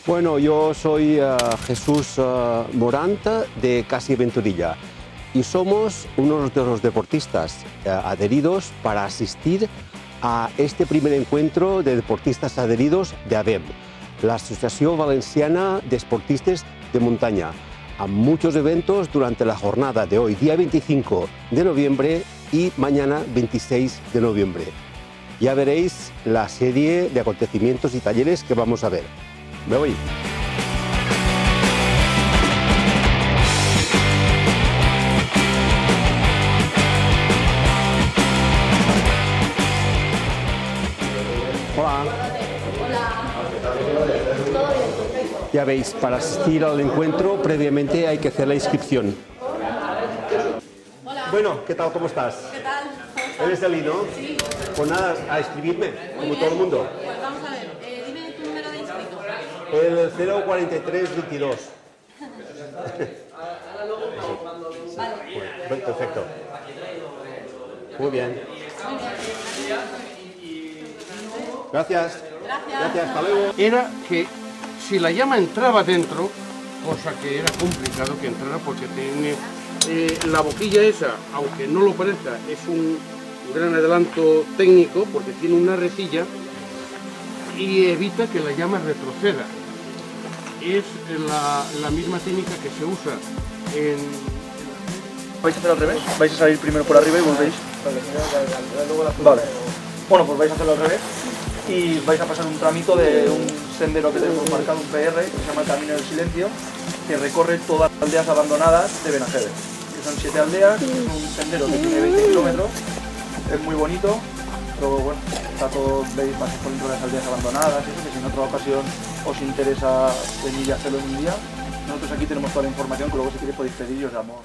Bueno, yo soy Jesús Moranta de Casi Venturilla y somos uno de los deportistas adheridos para asistir a este primer encuentro de deportistas adheridos de AVEM, la Asociación Valenciana de Esportistes de Montaña, a muchos eventos durante la jornada de hoy, día 25 de noviembre y mañana 26 de noviembre. Ya veréis la serie de acontecimientos y talleres que vamos a ver. Me voy. Hola. Ya veis, para asistir al encuentro previamente hay que hacer la inscripción. Hola. Bueno, ¿qué tal? ¿Cómo estás? ¿Qué tal? ¿Eres de Lino? Sí. Pues nada, a inscribirme, como Bien. todo el mundo. Pues vamos a ver, dime tu número de inscrito. El 04322. Vale. Perfecto. Muy bien. Gracias. Gracias, hasta luego. Era que si la llama entraba dentro, cosa que era complicado que entrara porque tiene la boquilla esa, aunque no lo parezca, es un gran adelanto técnico porque tiene una rejilla y evita que la llama retroceda. Es la misma técnica que se usa en... ¿Vais a hacer al revés? ¿Vais a salir primero por arriba y volvéis? Vale. Bueno, pues vais a hacerlo al revés y vais a pasar un tramito de un sendero que tenemos marcado, un PR, que se llama el Camino del Silencio, que recorre todas las aldeas abandonadas de Benajeves. Que son 7 aldeas, es un sendero que tiene 20 kilómetros, es muy bonito, pero bueno, está todo, veis más por dentro de las aldeas abandonadas, eso, que si en otra ocasión os interesa venir y hacerlo en un día, nosotros aquí tenemos toda la información, que luego si queréis podéis pedir y os damos.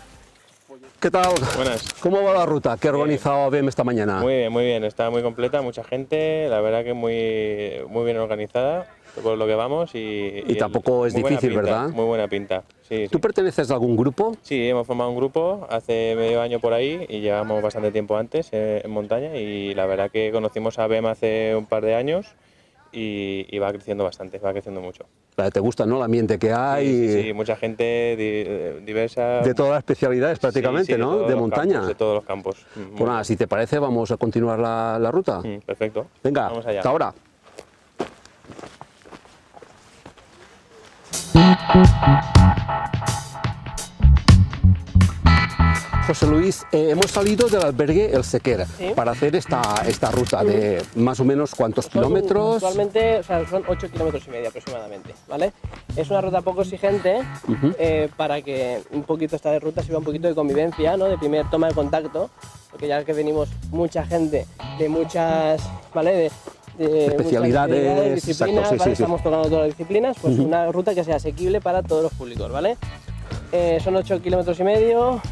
¿Qué tal? Buenas. ¿Cómo va la ruta que ha organizado AVEM esta mañana? Muy bien, está muy completa, mucha gente, la verdad que muy bien organizada, por lo que vamos y tampoco es muy buena difícil, pinta, ¿verdad? Muy buena pinta, sí. ¿Tú perteneces a algún grupo? Sí, hemos formado un grupo hace medio año por ahí y llevamos bastante tiempo antes en montaña y la verdad que conocimos a AVEM hace un par de años y va creciendo bastante, va creciendo mucho. ¿Te gusta, no, el ambiente que hay? Sí, mucha gente diversa. De todas las especialidades prácticamente, Sí, ¿no? De montaña. Campos, de todos los campos. Pues nada, si te parece, vamos a continuar la ruta. Perfecto. Venga, vamos allá. hasta ahora. José Luis, hemos salido del albergue El Sequer para hacer esta ruta de más o menos ¿cuántos kilómetros? Actualmente son 8 kilómetros y medio aproximadamente, ¿vale? Es una ruta poco exigente para que un poquito esta ruta sirva un poquito de convivencia, ¿no? De primer toma de contacto, porque ya que venimos mucha gente de muchas, ¿vale? De especialidades, disciplinas, exacto, ¿vale? Estamos tocando todas las disciplinas, pues una ruta que sea asequible para todos los públicos, ¿vale? Son 8 kilómetros y medio,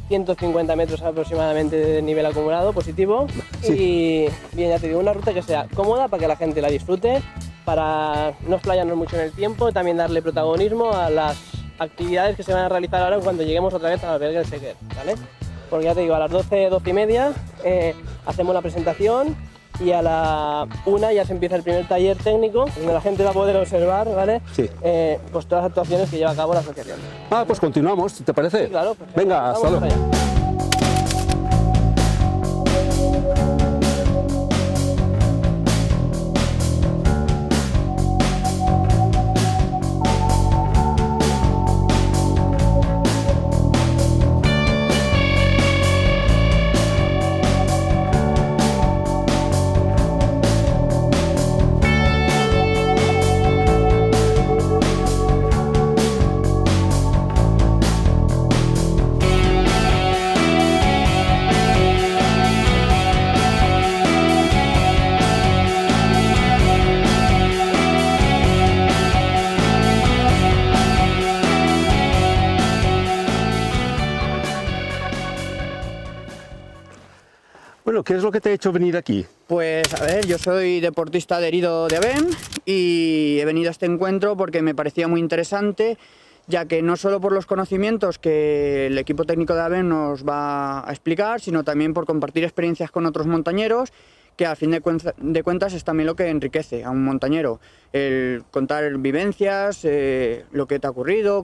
150 metros aproximadamente de nivel acumulado positivo y bien, ya te digo, una ruta que sea cómoda para que la gente la disfrute, para no explayarnos mucho en el tiempo, también darle protagonismo a las actividades que se van a realizar ahora cuando lleguemos otra vez al albergue del Sequer, ¿vale? Porque ya te digo, a las 12 y media hacemos la presentación y a la 1 ya se empieza el primer taller técnico donde la gente va a poder observar, ¿vale? Sí. Pues todas las actuaciones que lleva a cabo la asociación. Pues continuamos, ¿te parece? Sí, claro, perfecto. Venga, hasta Vamos luego. para allá. Bueno, ¿qué es lo que te ha hecho venir aquí? Pues a ver, yo soy deportista adherido de AVEM y he venido a este encuentro porque me parecía muy interesante, ya que no solo por los conocimientos que el equipo técnico de AVEM nos va a explicar, sino también por compartir experiencias con otros montañeros que a fin de cuentas es también lo que enriquece a un montañero, el contar vivencias, lo que te ha ocurrido,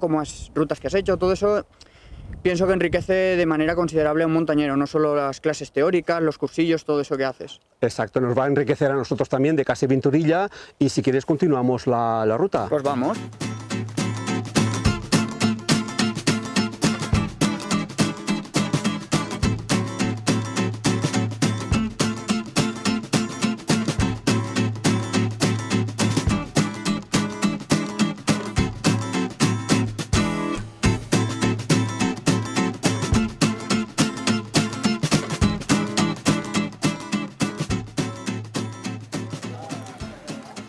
rutas que has hecho, todo eso pienso que enriquece de manera considerable a un montañero, no solo las clases teóricas, los cursillos, todo eso que haces. Exacto, nos va a enriquecer a nosotros también de Casi Venturilla, y si quieres continuamos la ruta. Pues vamos.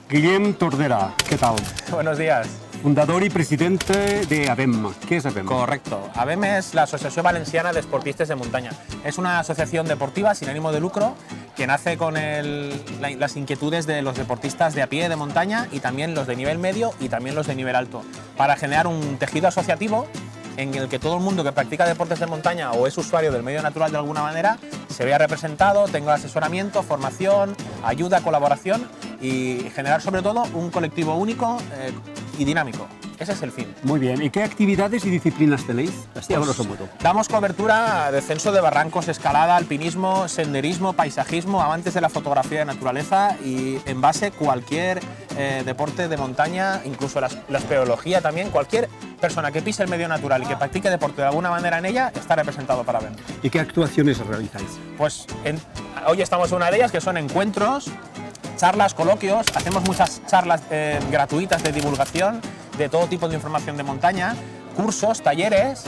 Guillem Tordera, ¿qué tal? Buenos días. Fundador y presidente de ABEM. ¿Qué es ABEM? Correcto. ABEM es la Asociación Valenciana de Esportistes de Montaña. Es una asociación deportiva sin ánimo de lucro que nace con las inquietudes de los deportistas de a pie de montaña y también los de nivel medio y también los de nivel alto, para generar un tejido asociativo en el que todo el mundo que practica deportes de montaña o es usuario del medio natural de alguna manera se vea representado, tenga asesoramiento, formación, ayuda, colaboración y generar sobre todo un colectivo único y dinámico. Ese es el fin. Muy bien. ¿Y qué actividades y disciplinas tenéis? Así a grosso modo. Damos cobertura a descenso de barrancos, escalada, alpinismo, senderismo, paisajismo, amantes de la fotografía de naturaleza y en base cualquier deporte de montaña, incluso la espeleología también, cualquier persona que pise el medio natural y que practique deporte de alguna manera en ella está representado para ver. ¿Y qué actuaciones realizáis? Pues hoy estamos en una de ellas que son encuentros, charlas, coloquios, hacemos muchas charlas gratuitas de divulgación de todo tipo de información de montaña, cursos, talleres,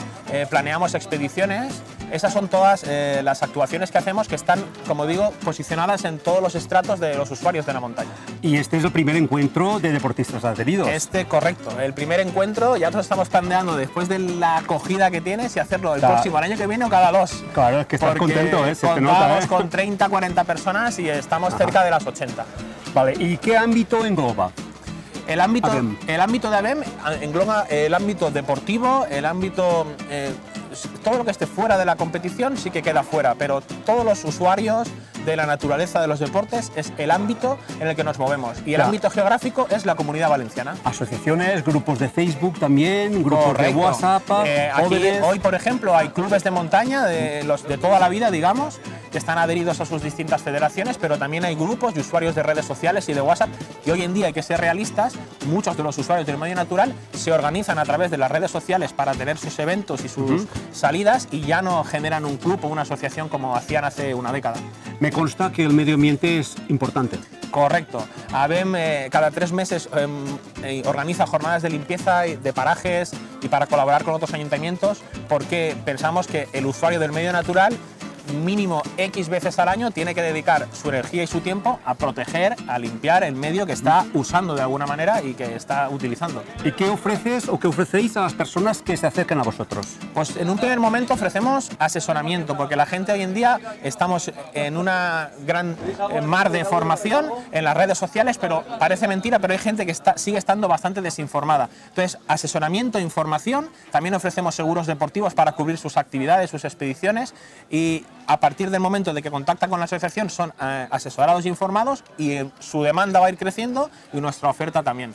planeamos expediciones. Esas son todas las actuaciones que hacemos que están, como digo, posicionadas en todos los estratos de los usuarios de la montaña. Y este es el primer encuentro de deportistas adheridos. Correcto, el primer encuentro, ya nos estamos planteando después de la acogida que tiene, si hacerlo el próximo, el año que viene o cada dos. Claro, es que estás contento, se te nota, contamos con 30, 40 personas y estamos cerca de las 80. Vale, ¿y qué ámbito engloba? El ámbito de ABEM engloba el ámbito deportivo, el ámbito... todo lo que esté fuera de la competición sí que queda fuera, pero todos los usuarios de la naturaleza de los deportes es el ámbito en el que nos movemos. Y el ámbito geográfico es la Comunidad Valenciana. Asociaciones, grupos de Facebook también, grupos de WhatsApp, jóvenes. Hoy, por ejemplo, hay clubes de montaña de toda la vida, digamos, que están adheridos a sus distintas federaciones, pero también hay grupos de usuarios de redes sociales y de WhatsApp que hoy en día, hay que ser realistas, muchos de los usuarios del medio natural se organizan a través de las redes sociales para tener sus eventos y sus salidas y ya no generan un club o una asociación como hacían hace una década. Me consta que el medio ambiente es importante. Correcto. ABEM cada 3 meses organiza jornadas de limpieza de parajes y para colaborar con otros ayuntamientos porque pensamos que el usuario del medio natural mínimo X veces al año tiene que dedicar su energía y su tiempo a proteger, a limpiar el medio que está usando de alguna manera y que está utilizando. ¿Y qué ofreces o qué ofrecéis a las personas que se acercan a vosotros? Pues en un primer momento ofrecemos asesoramiento, porque la gente hoy en día estamos en una gran mar de formación en las redes sociales, pero parece mentira, pero hay gente que sigue estando bastante desinformada. Entonces, asesoramiento, información, también ofrecemos seguros deportivos para cubrir sus actividades, sus expediciones y a partir del momento de que contactan con la asociación son asesorados e informados y su demanda va a ir creciendo y nuestra oferta también.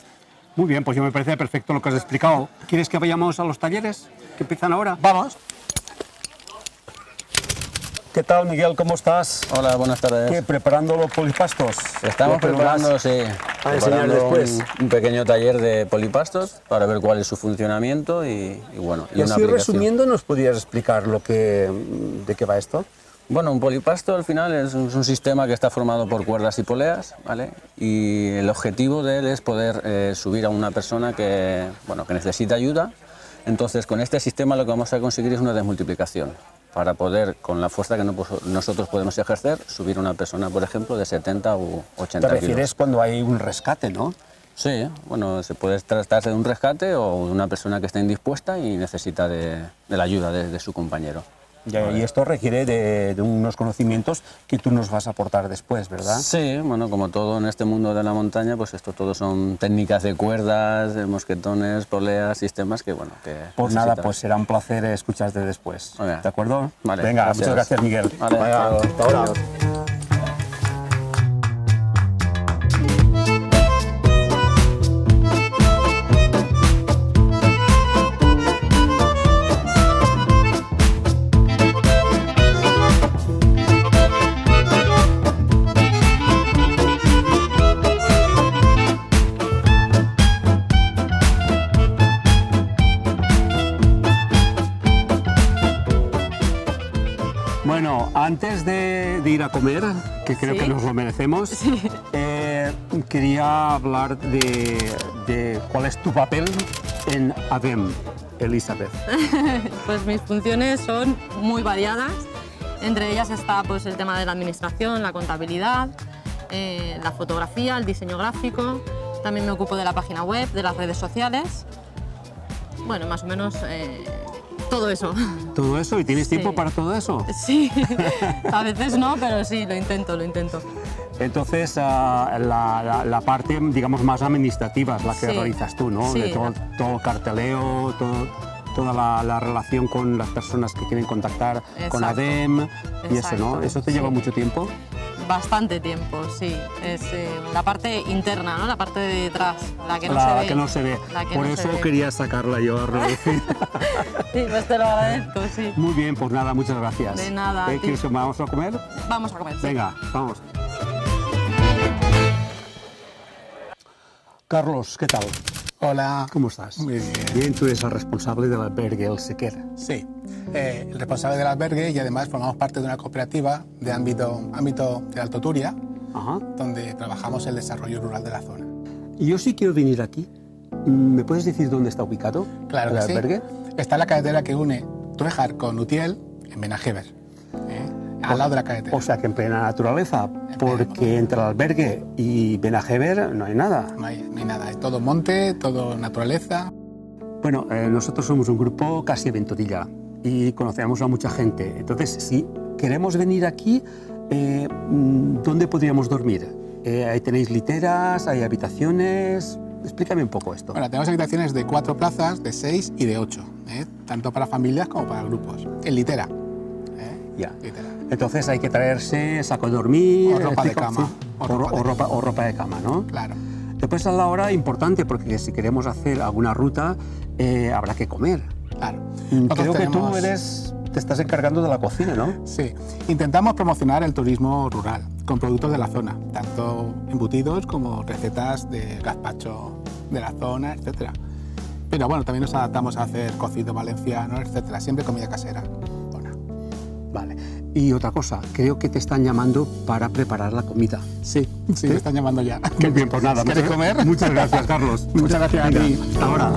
Muy bien, pues yo me parece perfecto lo que has explicado. ¿Quieres que vayamos a los talleres que empiezan ahora? Vamos. ¿Qué tal, Miguel? ¿Cómo estás? Hola, buenas tardes. ¿Qué, preparando los polipastos? Estamos preparando, sí, a enseñar después. Un pequeño taller de polipastos para ver cuál es su funcionamiento y bueno. Y así resumiendo, ¿nos podrías explicar de qué va esto? Bueno, un polipasto al final es un sistema que está formado por cuerdas y poleas, ¿vale? Y el objetivo de él es poder subir a una persona que necesita ayuda. Entonces, con este sistema lo que vamos a conseguir es una desmultiplicación para poder, con la fuerza que nosotros podemos ejercer, subir a una persona, por ejemplo, de 70 u 80 kilos. Te refieres cuando hay un rescate, ¿no? Sí, bueno, se puede tratarse de un rescate o de una persona que está indispuesta y necesita de la ayuda de su compañero. Y esto requiere de unos conocimientos que tú nos vas a aportar después, ¿verdad? Sí, bueno, como todo en este mundo de la montaña, pues esto todo son técnicas de cuerdas, de mosquetones, poleas, sistemas que, bueno, que pues nada, pues será un placer escucharte después, ¿de acuerdo? Vale, venga, gracias. Muchas gracias, Miguel. Vale, hasta ahora. Antes de ir a comer, que creo que nos lo merecemos, quería hablar de cuál es tu papel en ADEM, Elizabeth. Pues mis funciones son muy variadas. Entre ellas está pues, el tema de la administración, la contabilidad, la fotografía, el diseño gráfico. También me ocupo de la página web, de las redes sociales. Bueno, más o menos todo eso. ¿Todo eso? ¿Y tienes tiempo para todo eso? Sí, a veces no, pero sí, lo intento. Entonces, la parte, digamos, más administrativa es la que realizas tú, ¿no? Sí, de todo el carteleo, toda la relación con las personas que quieren contactar con ADEM y eso, ¿no? ¿Eso te lleva mucho tiempo? Bastante tiempo, sí. Es la parte interna, ¿no? La parte de detrás, la que no se ve. La que no se ve. Por eso quería sacarla yo a relucir. Sí, pues te lo agradezco, sí. Muy bien, pues nada, muchas gracias. De nada. ¿Vamos a comer? Vamos a comer, sí. Venga, vamos. Carlos, ¿qué tal? Hola. ¿Cómo estás? Muy bien. Bien, tú eres el responsable del albergue El Sequer. Sí, el responsable del albergue y además formamos parte de una cooperativa de ámbito de Alto Turia, donde trabajamos el desarrollo rural de la zona. Y yo sí quiero venir aquí. ¿Me puedes decir dónde está ubicado Claro el que albergue? Sí. Está en la carretera que une Tuejar con Utiel, en Benajever, al lado de la carretera. O sea que en plena naturaleza, porque entre el albergue y Benajever no hay nada. No hay nada, es todo monte, todo naturaleza. Bueno, nosotros somos un grupo casi aventurilla y conocemos a mucha gente. Entonces, si queremos venir aquí, ¿dónde podríamos dormir? ¿Ahí tenéis literas? ¿Hay habitaciones? Explícame un poco esto. Bueno, tenemos habitaciones de 4 plazas, de 6 y de 8, tanto para familias como para grupos. En litera. Ya. Litera. Entonces hay que traerse saco de dormir, o ropa de cama. O ropa de cama, ¿no? Claro. Después a la hora importante, porque si queremos hacer alguna ruta, habrá que comer. Claro. Creo que tú te estás encargando de la cocina, ¿no? Sí. Intentamos promocionar el turismo rural con productos de la zona, tanto embutidos como recetas de gazpacho de la zona, etcétera. Pero bueno, también nos adaptamos a hacer cocido valenciano, etcétera. Siempre comida casera. Vale. Y otra cosa, creo que te están llamando para preparar la comida. Sí, me están llamando ya. Muy bien, pues nada. ¿Quieres comer? Muchas gracias, Carlos. Muchas gracias a ti. Hasta ahora.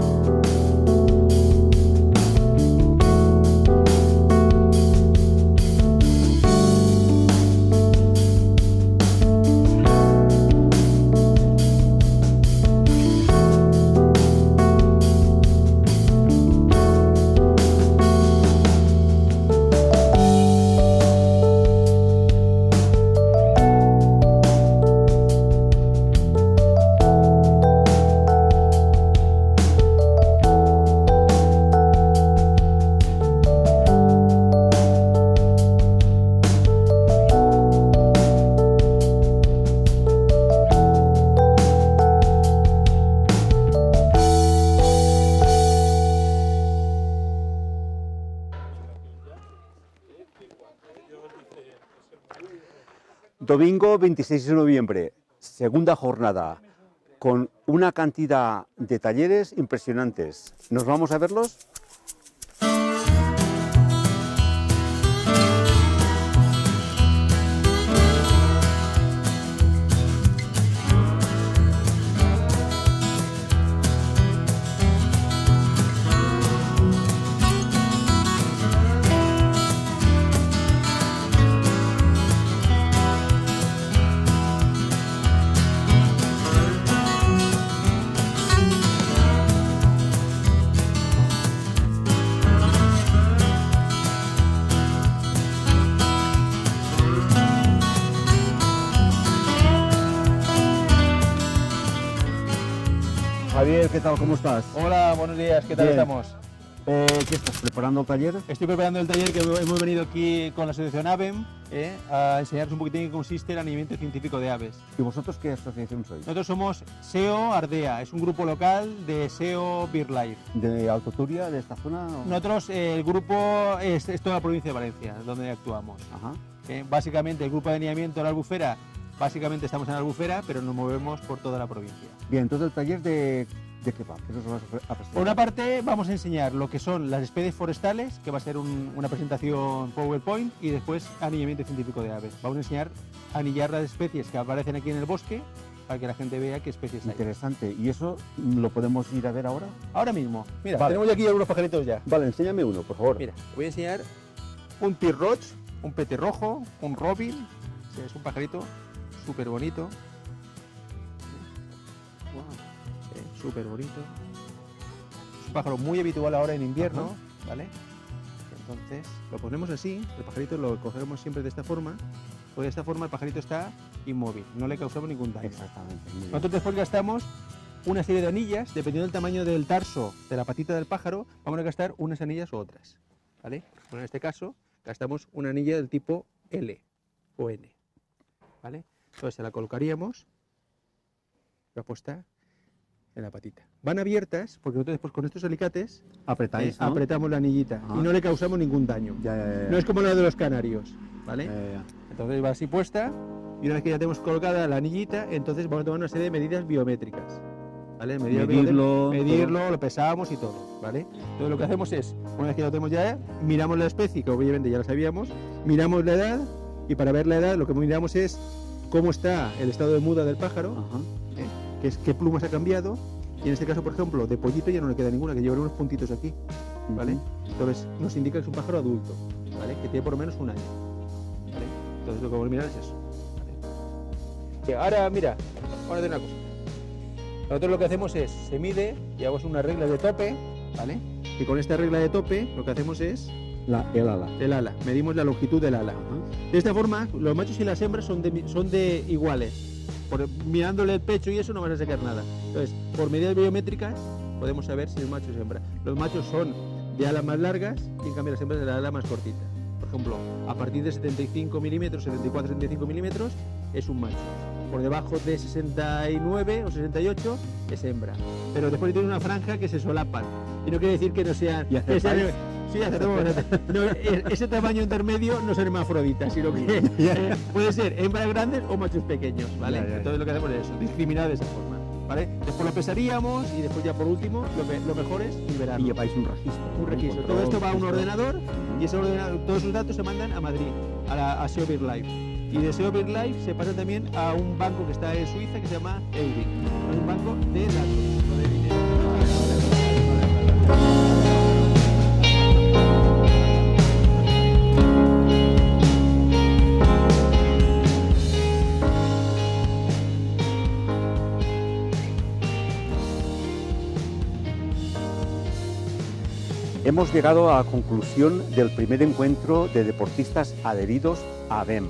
Domingo 26 de noviembre, segunda jornada, con una cantidad de talleres impresionantes. ¿Nos vamos a verlos? Javier, ¿qué tal? ¿Cómo estás? Hola, buenos días, ¿qué tal Bien. estamos? ¿Qué estás preparando el taller? Estoy preparando el taller que hemos venido aquí con la asociación AVEM a enseñaros un poquitín en qué consiste el animiento científico de aves. ¿Y vosotros qué asociación sois? Nosotros somos SEO Ardea, es un grupo local de SEO BirdLife. ¿De Alto Turia, de esta zona? Nosotros, el grupo es toda la provincia de Valencia, donde actuamos. Ajá. Básicamente el grupo de anidamiento de la albufera Básicamente estamos en Albufera, pero nos movemos por toda la provincia. Bien, entonces el taller de qué va, ¿qué nos vas a presentar? Por una parte vamos a enseñar lo que son las especies forestales, que va a ser una presentación PowerPoint, y después anillamiento científico de aves. Vamos a enseñar a anillar las especies que aparecen aquí en el bosque, para que la gente vea qué especies hay. Interesante. ¿Y eso lo podemos ir a ver ahora? Ahora mismo. Mira, Vale. tenemos aquí algunos pajaritos ya. Vale, enséñame uno, por favor. Mira, voy a enseñar un pirroch, un petirrojo, un robin. Es un pajarito súper bonito. Súper bonito. Es un pájaro muy habitual ahora en invierno, ¿vale? Entonces lo ponemos así, el pajarito lo cogemos siempre de esta forma, porque de esta forma el pajarito está inmóvil, no le causamos ningún daño. Exactamente. Nosotros después gastamos una serie de anillas, dependiendo del tamaño del tarso de la patita del pájaro, vamos a gastar unas anillas u otras, ¿vale? Bueno, en este caso gastamos una anilla del tipo L o N, ¿vale? Entonces se la colocaríamos, la puesta en la patita. Van abiertas porque nosotros después con estos alicates apretáis, ¿no? apretamos la anillita y no le causamos ningún daño. Ya. No es como la de los canarios, ¿vale? Entonces va así puesta y una vez que ya tenemos colocada la anillita, entonces vamos a tomar una serie de medidas biométricas, ¿vale? Medirlo, lo pesamos y todo, ¿vale? Entonces lo que hacemos es, una vez que lo tenemos ya, miramos la especie, que obviamente ya lo sabíamos, miramos la edad y para ver la edad lo que miramos es cómo está el estado de muda del pájaro, que es qué plumas ha cambiado, y en este caso, por ejemplo, de pollito ya no le queda ninguna, que lleva unos puntitos aquí, ¿vale? Entonces nos indica que es un pájaro adulto, ¿vale? Que tiene por lo menos un año, ¿vale? Entonces lo que vamos a mirar es eso, ¿vale? Y ahora, mira, vamos a hacer una cosa. Nosotros lo que hacemos es, se mide, llevamos unas reglas de tope, ¿vale? Y con esta regla de tope lo que hacemos es el ala. El ala, medimos la longitud del ala. De esta forma, los machos y las hembras son de iguales. Mirándole el pecho y eso no vas a sacar nada. Entonces, por medidas biométricas podemos saber si es macho o es hembra. Los machos son de alas más largas y en cambio las hembras de la ala más cortita. Por ejemplo, a partir de 75 milímetros, 74-75 milímetros es un macho. Por debajo de 69 o 68 es hembra. Pero después tiene una franja que se solapan. Y no quiere decir que no sean... Sí, no, ese tamaño intermedio no son hermafroditas, sino que puede ser hembras grandes o machos pequeños, ¿vale? Entonces lo que hacemos es eso, discriminar de esa forma, ¿vale? Después lo pesaríamos y después ya por último lo mejor es liberarlo. Y lleváis un registro. Un registro. Todo esto va a un ordenador y ese ordenador, todos sus datos se mandan a Madrid, a SEO BirdLife. Y de SEO BirdLife se pasan también a un banco que está en Suiza que se llama EURIC. Es un banco de datos, no de dinero. Hemos llegado a la conclusión del primer encuentro de deportistas adheridos a ABEM.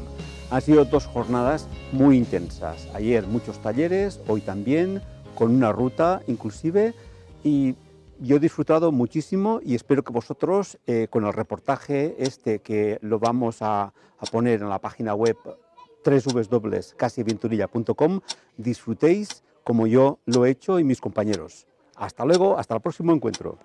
Han sido 2 jornadas muy intensas. Ayer muchos talleres, hoy también, con una ruta inclusive, y yo he disfrutado muchísimo y espero que vosotros, con el reportaje que lo vamos a poner en la página web www.casiaventurilla.com, disfrutéis como yo lo he hecho y mis compañeros. Hasta luego, hasta el próximo encuentro.